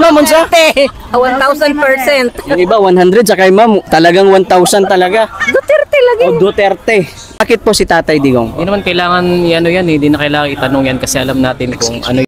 ma'am, unsa? 1,000%. Yung iba 100 sa kay ma'am, talagang 1,000 talaga. Duterte lagi. O Duterte. Bakit po si Tatay Digong? Hindi naman kailangan ano yan, hindi na kailangan itanong yan kasi alam natin kung ano.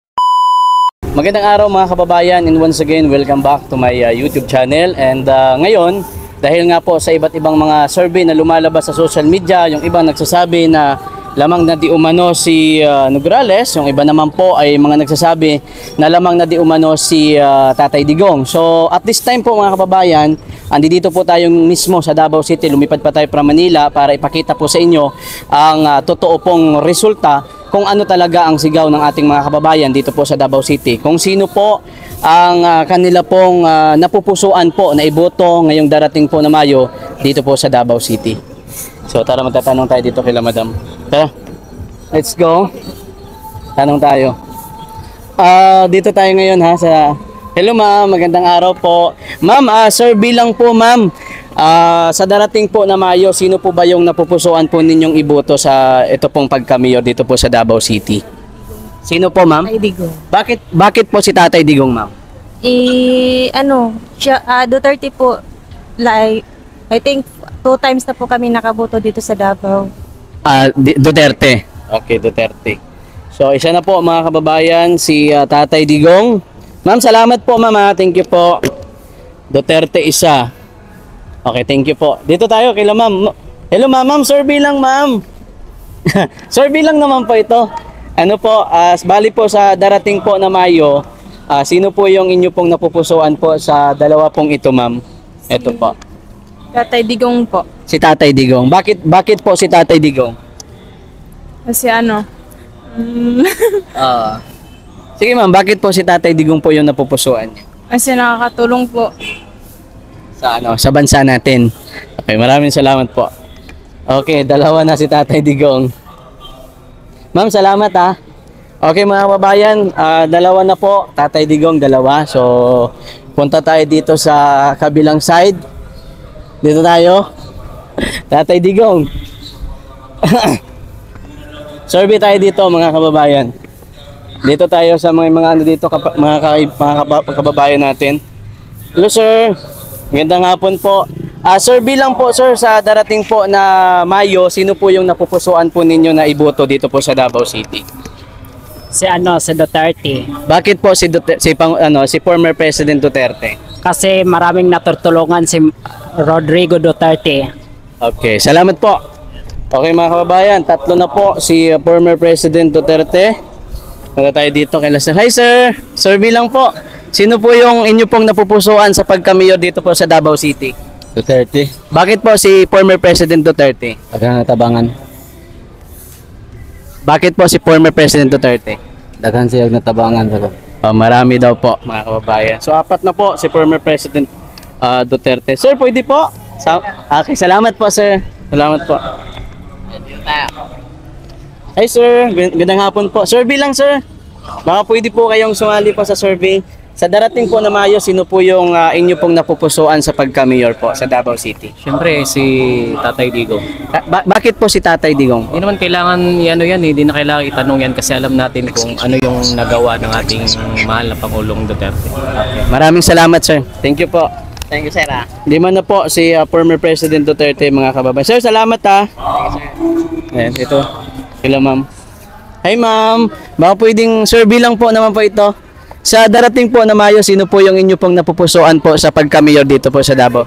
Magandang araw mga kababayan, and once again, welcome back to my YouTube channel. And ngayon, dahil nga po sa iba't ibang mga survey na lumalabas sa social media, yung ibang nagsasabi na lamang na di umano si Nograles, yung iba naman po ay mga nagsasabi na lamang na di umano si Tatay Digong. So at this time po mga kababayan, andito po tayong mismo sa Davao City, lumipad pa tayo from Manila para ipakita po sa inyo ang totoo pong resulta kung ano talaga ang sigaw ng ating mga kababayan dito po sa Davao City. Kung sino po ang kanila pong napupusuan po na iboto ngayong darating po na Mayo dito po sa Davao City. So tara, magtatanong tayo dito kila Madam. Tara, let's go. Tanong tayo. Dito tayo ngayon ha sa... Hello ma'am, magandang araw po. Ma'am, sir bilang po ma'am, sa darating po na Mayo, sino po ba yung napupusuan po ninyong iboto sa ito pong pagka-mayor dito po sa Davao City? Sino po ma'am? Tatay Digong. Bakit po si Tatay Digong ma'am? Duterte po, like, I think 2 times na po kami nakaboto dito sa Davao. Duterte. Okay, Duterte. So isa na po mga kababayan, si Tatay Digong. Ma'am, salamat po ma'am. Thank you po. Duterte isa. Okay, thank you po. Dito tayo kay ma'am. Hello ma'am, survey lang ma'am. Survey lang naman po ito. Ano po, bali po sa darating po na Mayo, sino po yung inyo pong napupusuan po sa dalawa pong ito ma'am? Ito po. Tatay Digong po. Si Tatay Digong. Bakit po si Tatay Digong? Kasi Sige ma'am, bakit po si Tatay Digong po yung napupusuan niyo? kasi nakakatulong po. Sa bansa natin. Okay, maraming salamat po. Okay, dalawa na si Tatay Digong. Ma'am, salamat ha. Okay mga kababayan, dalawa na po. Tatay Digong, dalawa. So, punta tayo dito sa kabilang side. Dito tayo. Tatay Digong. Survey tayo dito mga kababayan. Dito tayo sa mga ano dito, mga kababayan natin. Hello sir. Magandang hapon po. Sir, bilang po sir sa darating po na Mayo, sino po yung napupusuan po ninyo na iboto dito po sa Davao City? Si Duterte. Bakit po si former President Duterte? Kasi maraming natutulungan si Rodrigo Duterte. Okay, salamat po. Okay mga kababayan, tatlo na po si former President Duterte. Punta tayo dito kay Sir. Hi sir, survey lang po. Sino po yung inyo pong napupusuan sa pagka-mayor dito po sa Davao City? Duterte. Bakit po si former President Duterte? Daghan natabangan. Bakit po si former President Duterte? Daghan siya natabangan sa Marami daw po mga kababayan. So apat na po si former President Duterte. Sir, pwede po? Okay, salamat po sir. Salamat po. Hi sir, gandang hapon po. Survey lang sir. Baka pwede po kayong sumali po sa survey. Sa darating po na Mayo, sino po yung inyo pong napupusuan sa pagka-mayor po sa Davao City? Siyempre si Tatay Digong. Bakit po si Tatay Digong? Hindi naman kailangan ano yan, hindi na kailangan itanong yan kasi alam natin kung ano yung nagawa ng ating mahal na Pangulong Duterte. Maraming salamat sir. Thank you po. Thank you sir. Di man na po si former President Duterte mga kababayan. Sir, salamat ha. Ayan, ito. Hello ma'am. Hi ma'am. Baka pwedeng survey lang po naman po ito. Sa darating po na Mayo, sino po yung inyo pong napupusuan po sa pagka-mayor dito po sa Davao?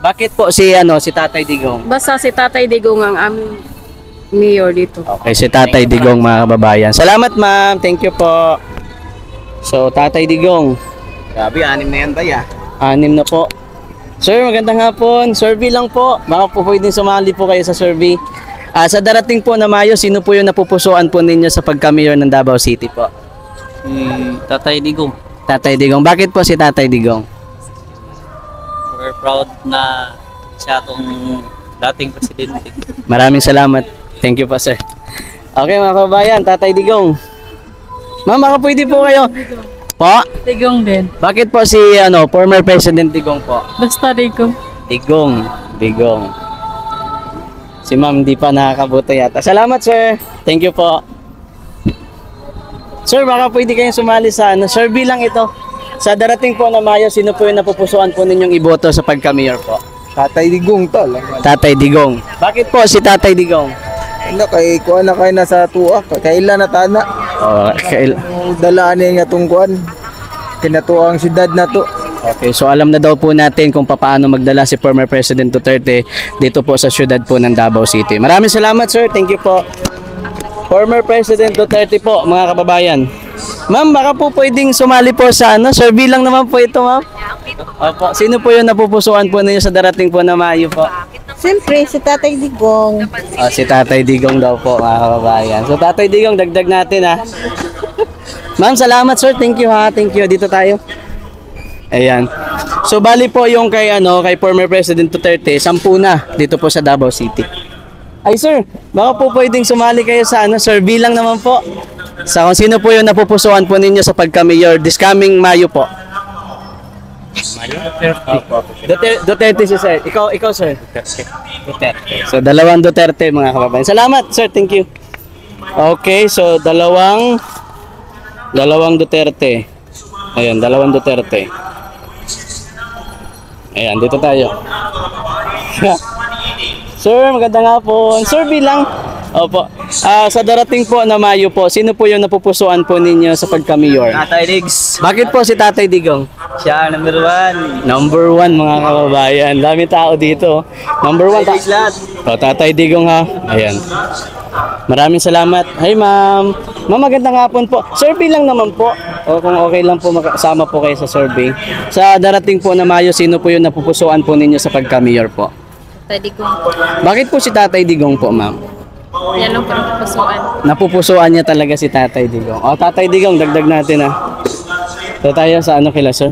Bakit po si Tatay Digong? Basta si Tatay Digong ang aming mayor dito. Okay, si Tatay Digong mga kababayan. Salamat ma'am. Thank you po. So, Tatay Digong. Grabe, 6 na yan ba ya? 6 na po. Sir, magandang hapon. Survey lang po. Baka po pwedeng sumali po kayo sa survey. Sa darating po na Mayo, sino po yung napupusuan po ninyo sa pagka-mayor ng Davao City po? Tatay Digong. Tatay Digong. Bakit po si Tatay Digong? We're proud na siya itong dating presidente. Maraming salamat. Thank you po, sir. Okay, mga kababayan, Tatay Digong. Ma'am, baka pwede po kayo. Po? Digong din. Bakit po si former President Digong po? Basta Digong. Digong. Si ma'am di pa nakakaboto yata. Salamat, sir. Thank you po. Sir, baka pwede kayong sumali sa survey lang ito. Sa darating po na Mayo, sino po yung napupusuan po ninyong iboto sa pagka-mayor po? Tatay Digong tol. Tatay Digong. Bakit po si Tatay Digong? Ano kay kuan na kay nasa tuwa, kailan na tana. Oh, Dalaan niya nga tong kuan. Kinatuang syudad na to. okay, so alam na daw po natin kung paano magdala si former President Duterte dito po sa syudad po ng Davao City. Maraming salamat, sir. Thank you po. Former President Duterte po, mga kababayan. Ma'am, baka po pwedeng sumali po sa survey lang naman po ito, ma'am. Opo, sino po yung napupusuan po ninyo sa darating po na Mayo po? Siyempre, si Tatay Digong. Si Tatay Digong daw po, mga kababayan. So Tatay Digong, dagdag natin ha. Ma'am, salamat sir. Thank you ha. Thank you. Dito tayo. Ayan. So bali po yung kay kay former President Duterte, 10 na dito po sa Davao City. Ay sir, baka po pwedeng sumali kayo sa survey lang naman po. Sa kung sino po yung napupusuan po ninyo sa pagka-mayor this coming Mayo po. Duterte si sir. Ikaw sir. Duterte. So dalawang Duterte mga kababayan. Salamat sir, thank you. Okay, so dalawang Duterte. Ayan, dalawang Duterte. Ayan, dito tayo. Sir, magandang hapon. Sir, bilang. Opo. Sa darating po na Mayo po, sino po yung napupusuan po ninyo sa pagka-mayor? Tatay Diggs. Bakit po si Tatay Digong? Siya, number 1. Number 1 mga kababayan. Dami tao dito. Number 1. lahat. Tatay Digong ha. Ayan. Maraming salamat. Hi ma'am. Ma'am, magandang hapon po. Survey lang naman po. O kung okay lang po makasama po kayo sa survey. Sa darating po na Mayo, sino po yung napupusuan po ninyo sa pagka-mayor po? Tatay Digong. Bakit po si Tatay Digong po, ma'am? Yan ang pagpapasuan. Napupusuan niya talaga si Tatay Digong. O, Tatay Digong, dagdag natin ha. So tayo sa kila sir.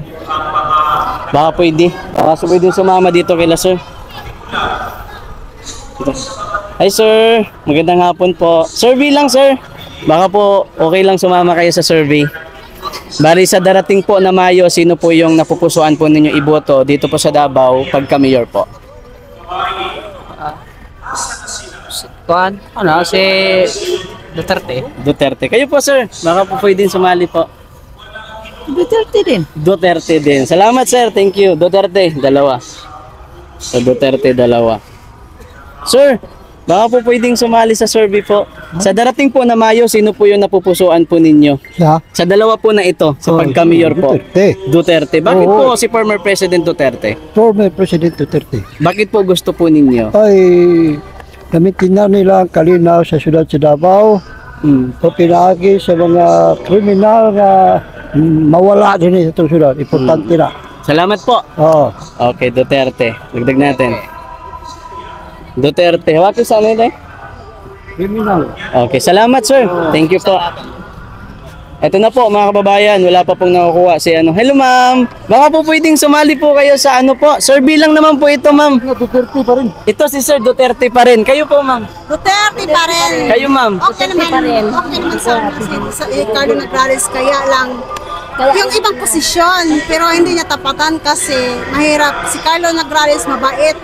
Baka pwede. Baka pwede sumama dito kila sir. Hi sir, magandang hapon po. Survey lang sir. Baka po okay lang sumama kayo sa survey. Bali sa darating po na Mayo, sino po yung napupusuan po ninyo iboto dito po sa Davao pagka-mayor po? Kuan, si Duterte. Duterte. Kayo po sir, baka po pwedeng sumali po. Duterte din. Duterte din. Salamat sir, thank you. Duterte, dalawa. So Duterte, dalawa. Sir, baka po pwedeng sumali sa survey po. Sa darating po na Mayo, sino po yung napupusuan po ninyo? Sa dalawa po na ito, sa pagka-mayor po. Duterte. Bakit po si former President Duterte? Former President Duterte. Bakit po gusto po ninyo? Ay, gamitin na nila ang kalinaw sa siyudad sa Davao. O pinaagi sa mga kriminal na mawala din sa itong siyudad. Importante na. Salamat po. Oo. Okay, Duterte. Dagdag natin. Duterte. Hawakin sa amin Kriminal. Okay, salamat sir. Thank you po. Ito na po mga kababayan, wala pa pong nakukuha si Hello ma'am. Baka po pwedeng sumali po kayo sa po. Survey lang naman po ito ma'am. Duterte pa rin. Ito si Sir Duterte pa rin. Kayo po ma'am. Duterte pa rin. Kayo ma'am. Okay naman sa Carlo Nograles, kaya lang yung ibang posisyon, pero hindi niya tapatan kasi mahirap. Si Carlo Nograles mabait,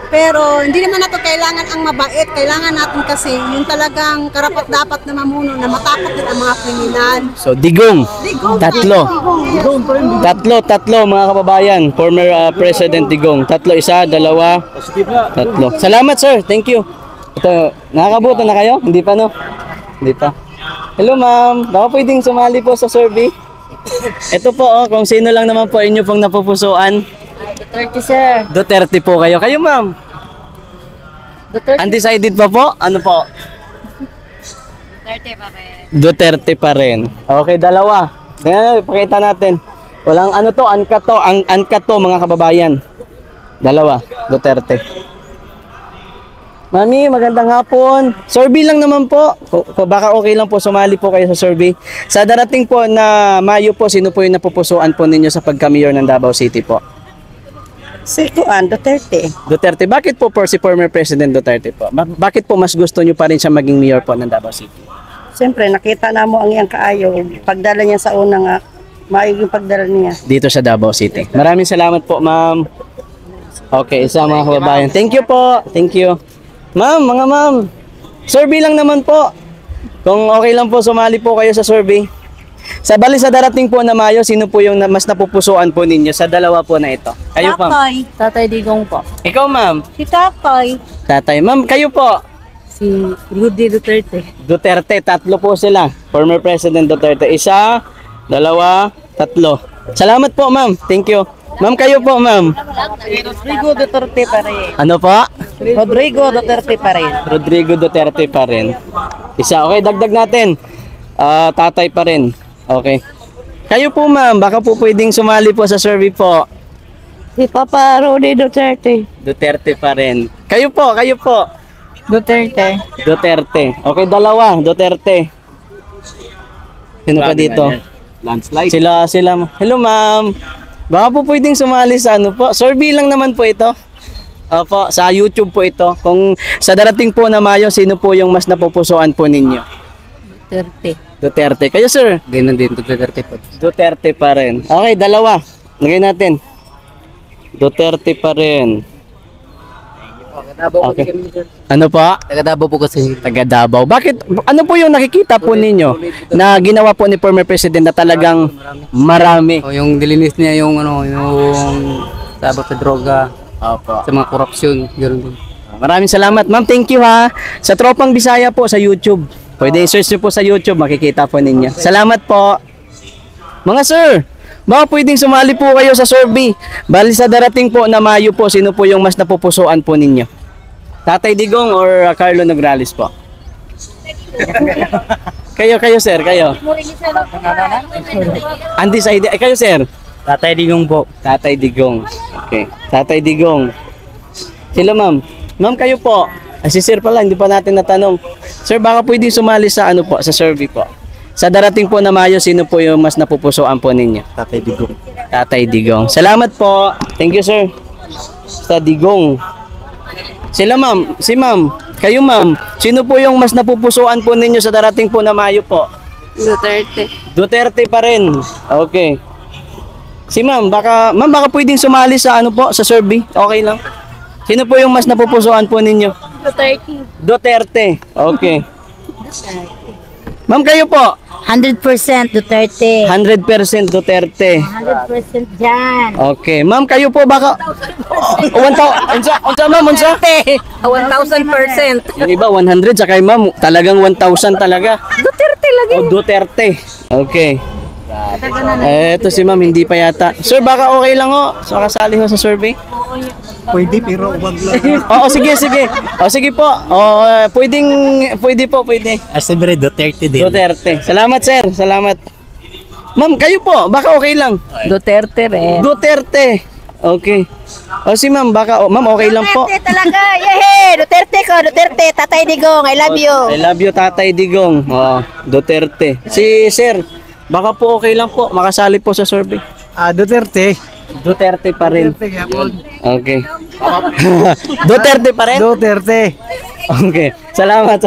pero hindi naman nato kailangan ang mabait. Kailangan natin kasi yung talagang karapat-dapat na mamuno na matakot din ang mga kriminal. So Digong. Tatlo. Tatlo mga kababayan. Former President Digong. Tatlo, isa, dalawa, tatlo. Salamat sir. Thank you. Ito, nakakabuto na kayo? Hindi pa no? Hindi pa. Hello ma'am. Baka pwedeng sumali po sa survey. Ito po kung sino lang naman po inyo pong napupusuan. Duterte, sir. Duterte po kayo. Kayo ma'am. Duterte. Undecided pa po? Ano po? Duterte pa rin. Duterte pa rin. Okay, dalawa. Tingnan, pakita natin. Walang uncut to mga kababayan. Dalawa, Duterte. Mami, magandang hapon. Survey lang naman po. Baka okay lang po sumali po kayo sa survey. Sa darating po na Mayo po, sino po yung napupusuan po ninyo sa pagka-mayor ng Davao City po? Si Duterte. Duterte. Bakit po si former President Duterte po? Bakit po mas gusto nyo pa rin siya maging mayor po ng Davao City? Siyempre, nakita na mo ang iyang kaayo. Pagdala niya sa una nga, maayos yung pagdala niya. Dito sa Davao City. Maraming salamat po, ma'am. Okay, isa mga kababayan. Thank you po. Thank you. Ma'am, mga ma'am. Survey lang naman po. Kung okay lang po, sumali po kayo sa survey. Sa bali sa darating po na Mayo, sino po yung mas napupusuan po ninyo sa dalawa po na ito? Kayo po. Tatay Digong po. Ikaw ma'am. Si Tatay. Tatay. Ma'am, kayo po. Si Rudy Duterte. Duterte, tatlo po sila. Former President Duterte. Isa, dalawa, tatlo. Salamat po ma'am. Thank you. Ma'am, kayo po ma'am. Rodrigo Duterte pa rin. Ano po? Rodrigo Duterte pa rin. Rodrigo Duterte pa rin. Isa. Okay, dagdag natin. Tatay pa rin. Okay. Kayo po ma'am, baka po pwedeng sumali po sa survey po. Si Papa Rudy Duterte. Duterte pa rin. Kayo po, kayo po. Duterte. Duterte. Okay, dalawa. Duterte. Sino pa dito? Landslide. Sila. Hello ma'am. Baka po pwedeng sumali sa ano po. Survey lang naman po ito. Opo, sa YouTube po ito. Kung sa darating po na Mayo, sino po yung mas napupusuan po ninyo? Duterte. Duterte. Kayo sir? Ganun din, Duterte po. Duterte pa rin. Okay, dalawa. Lagay natin. Duterte pa rin. Okay. Ano pa? Taga Davao po kasi. Taga Davao. Bakit? Ano po yung nakikita po ninyo na ginawa po ni former president na talagang marami? O, yung dilinis niya yung sabot sa droga, Opo. sa mga korupsyon, gano'n din. Maraming salamat. Ma'am, thank you ha. Sa Tropang Bisaya po sa YouTube. Pwede i-search nyo po sa YouTube, makikita po ninyo. Salamat po. Mga sir, baka pwedeng sumali po kayo sa survey. Bali sa darating po na Mayo po, sino po yung mas napupusuan po ninyo? Tatay Digong or Carlo Nograles po? Kayo sir, kayo. Andy sa idea. Kayo sir? Tatay Digong po. Tatay Digong. Okay. Tatay Digong. Sila ma'am. Ma'am kayo po. Si sir pala, hindi pa natin natanong. Sir, baka pwede sumali sa ano po, sa survey po. Sa darating po na Mayo, sino po yung mas napupusuan po ninyo? Tatay Digong. Tatay Digong. Salamat po. Thank you sir. Sa Digong. Sila ma'am. Si ma'am. Kayo ma'am. Sino po yung mas napupusuan po ninyo sa darating po na Mayo po? Duterte. Duterte pa rin. Okay. Si ma'am, baka pwedeng sumali sa ano po, sa survey. Okay lang. Sino po yung mas napupusuan po ninyo? Duterte. Duterte. Okay. Ma'am, kayo po. 100% Duterte. 100% Duterte. 100% dyan. Okay. Ma'am, kayo po baka 1,000. Unsa ma'am, unsa? 1,000%. Yung iba 100 sa kay ma'am, talagang 1,000 talaga. Duterte lagi. O Duterte. Okay. Ito si ma'am, hindi pa yata. Sir, baka okay lang ho. So, kasali ho sa survey? Pwede pero wag lang. Oo, sige. O, sige po. O, pwede po. Siyempre, Duterte din. Duterte. Salamat, sir. Salamat. Ma'am, kayo po. Baka okay lang. Duterte rin. Duterte. Okay. O, si ma'am, baka, ma'am, okay lang po. Duterte talaga. Yehey! Duterte ko. Duterte. Tatay Digong. I love you. I love you, Tatay Digong. O, Duterte. Si sir, baka po okay lang po. Makasali po sa survey. Duterte. Duterte pa rin. Okay. Duterte pa rin? Duterte. Okay. Salamat.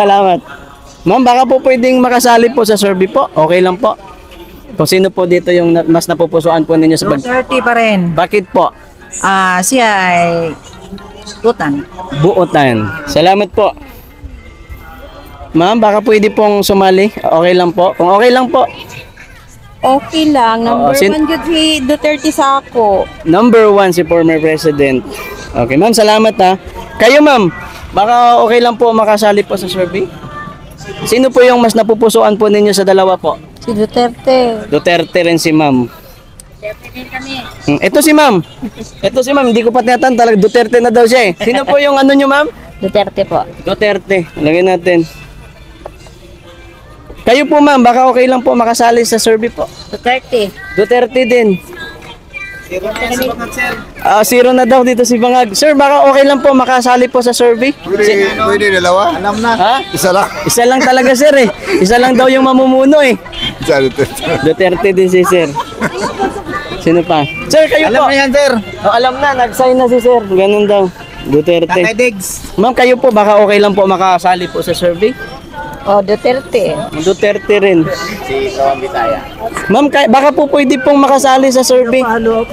Ma'am, baka po pwedeng makasali po sa survey po. Okay lang po. Kung sino po dito yung mas napupusuan po ninyo sa Duterte pa rin. Bakit po? Siya ay Butan. Buotan. Salamat po. Ma'am, baka pwede pong sumali. Okay lang po. Kung okay lang po. Okay lang. Oo, Number 1 yun si Duterte sa ako. Number 1 si former president. Okay, ma'am, salamat ha. Kayo, ma'am, baka okay lang po makasali po sa survey? Sino po yung mas napupusuan po ninyo sa dalawa po? Si Duterte. Duterte rin si ma'am. Ito si ma'am. Hindi ko pa tinatan talaga. Duterte na daw siya eh. Sino po yung ano nyo, ma'am? Duterte po. Duterte. Lagyan natin. Kayo po, ma'am, baka okay lang po makasali sa survey po. Duterte. Duterte din. Zero na daw dito si Bangag. Sir, baka okay lang po makasali po sa survey? Pwede dalawa? Alam na. Ha? Isa lang. Isa lang talaga, sir eh. Isa lang daw yung mamumuno eh. Duterte din si sir. Sino pa? Sir, kayo po. Alam na yan, sir. Alam na, nag-sign na si sir. Ganun daw. Duterte. Tatay Diggs. Ma'am, kayo po, baka okay lang po makasali po sa survey? Duterte. Duterte rin. Si Tropang Bisaya. Ma'am, baka po pwede pong makasali sa survey.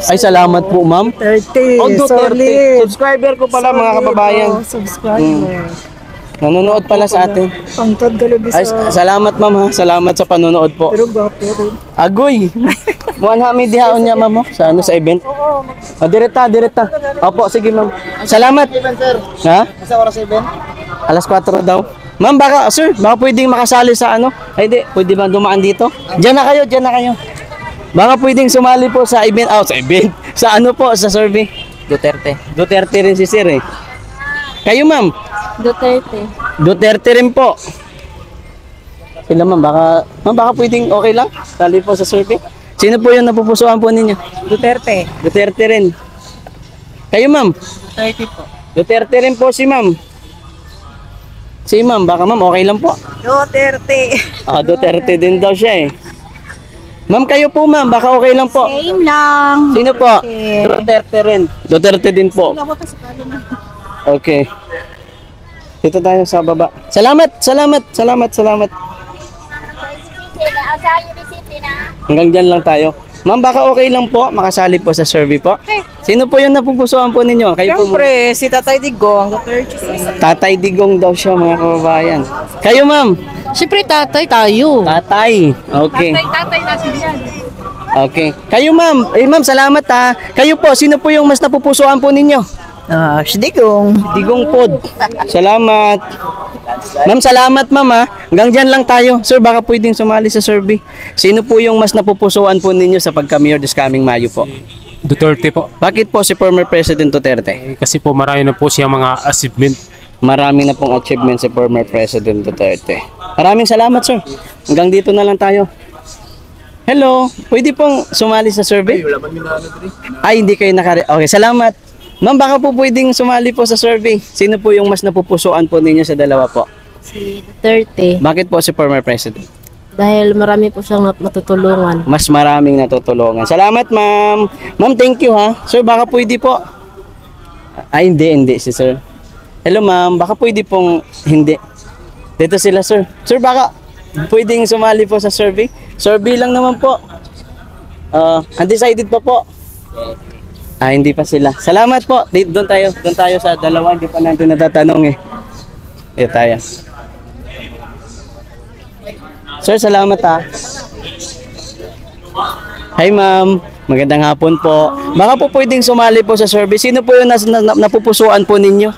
Ay, salamat po, ma'am. Duterte. Oh, Duterte. Solid. Subscriber ko pala, mga kababayan. Subscriber. Nanonood pala sa atin. Pangtod galubi Ay, salamat ma'am ha. Salamat sa panonood po. Agoy. Muan ha may dihaon niya ma'am sa ano sa event. Direta. Opo, sige ma'am. Salamat. Ha? Sa oras 7? Alas 4 daw. Ma'am, baka pwedeng makasali sa ano? Ay, di. Pwede ba dumaan dito? Diyan na kayo. Baka pwedeng sumali po sa event. Sa ano po, sa survey? Duterte rin si Sir eh. Kayo ma'am? Duterte rin po. Sila ma'am, baka pwedeng okay lang? Sali po sa survey. Sino po yung napupusuan po ninyo? Duterte rin. Kayo ma'am? Duterte rin po si ma'am. Si ma'am, baka ma'am okay lang po. Duterte din daw siya eh. Ma'am, kayo po ma'am, baka okay lang po. Same lang. Sino po? Duterte rin. Duterte din po. Okay. Dito tayo sa baba. Salamat. Hanggang dyan lang tayo. Ma'am, baka okay lang po, makasali po sa survey po. Sino po yung napupusuan po ninyo? Kayo po. Siyempre, si Tatay Digong. Tatay Digong daw siya mga kababayan. Kayo ma'am? Siyempre, tatay tayo. Tatay. Okay. Tatay na siya. Okay. Kayo ma'am. Ma'am, salamat ha. Kayo po, sino po yung mas napupusuan po ninyo? Si Digong. Digong Pod. Salamat. Ma'am, salamat ma'am ha. Hanggang dyan lang tayo. Sir, baka pwedeng sumali sa survey. Sino po yung mas napupusuan po ninyo sa pagka-mayor this coming Mayo po? Duterte po. Bakit po si former President Duterte? Kasi po marami na po siya mga achievement. Marami na pong achievement si former President Duterte. Maraming salamat sir. Hanggang dito na lang tayo. Hello, pwede pong sumali sa survey? Ay, hindi kayo Okay, salamat. Ma'am, baka po pwedeng sumali po sa survey. Sino po yung mas napupusuan po ninyo sa dalawa po? Si Duterte. Bakit po si former President? Dahil marami po siyang matutulungan. Mas maraming natutulungan. Salamat ma'am. Ma'am, thank you ha. Sir, baka pwede po. Ay, hindi si sir. Hello ma'am, baka pwede pong hindi. Dito sila sir. Sir, baka pwedeng sumali po sa survey? Survey lang naman po. Undecided pa po. Hindi pa sila. Salamat po. Doon tayo sa dalawa. Hindi pa natin natatanong eh. Dito tayo. Sir, salamat ha. Hi ma'am. Magandang hapon po. Baka po pwedeng sumali po sa survey. Sino po yung napupusuan po ninyo?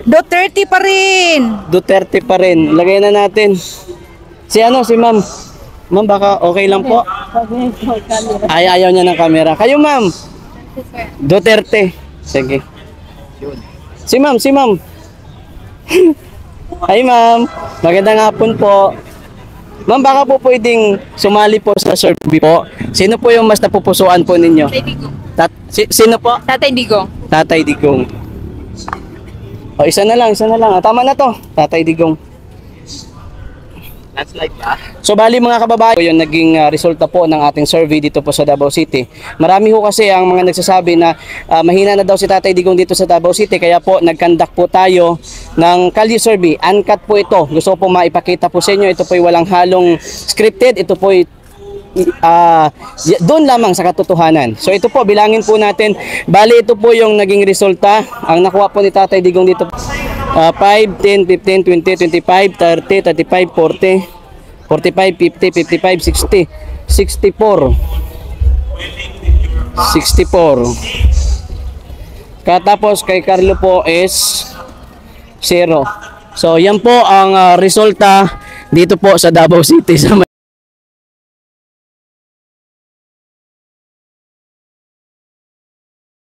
Duterte pa rin. Duterte pa rin. Lagay na natin. Si ma'am. Ma'am, baka okay lang po. Ayaw niya ng camera. Kayo ma'am. Duterte. Sige. Si ma'am. Hi ma'am. Magandang hapon po. Ma'am, baka po pwedeng sumali po sa survey po. Sino po yung mas napupusuan po ninyo? Tatay Digong. Sino po? Tatay Digong. Tatay Digong. Isa na lang. Tama na to. Tatay Digong. So bali mga kababayan, yung naging resulta po ng ating survey dito po sa Davao City. Marami ho kasi ang mga nagsasabi na mahina na daw si Tatay Digong dito sa Davao City, kaya po nagkandak po tayo ng kalye survey. Uncut po ito. Gusto po maipakita po sa inyo. Ito po ay walang halong scripted. Ito po ay doon lamang sa katotohanan. So ito po, bilangin po natin. Bali ito po yung naging resulta. Ang nakuha po ni Tatay Digong dito 5, 10, 15, 20, 25, 30, 35, 40, 45, 50, 55, 60, 64. 64. Katapos kay Carlo po is 0. So yan po ang resulta dito po sa Davao City sa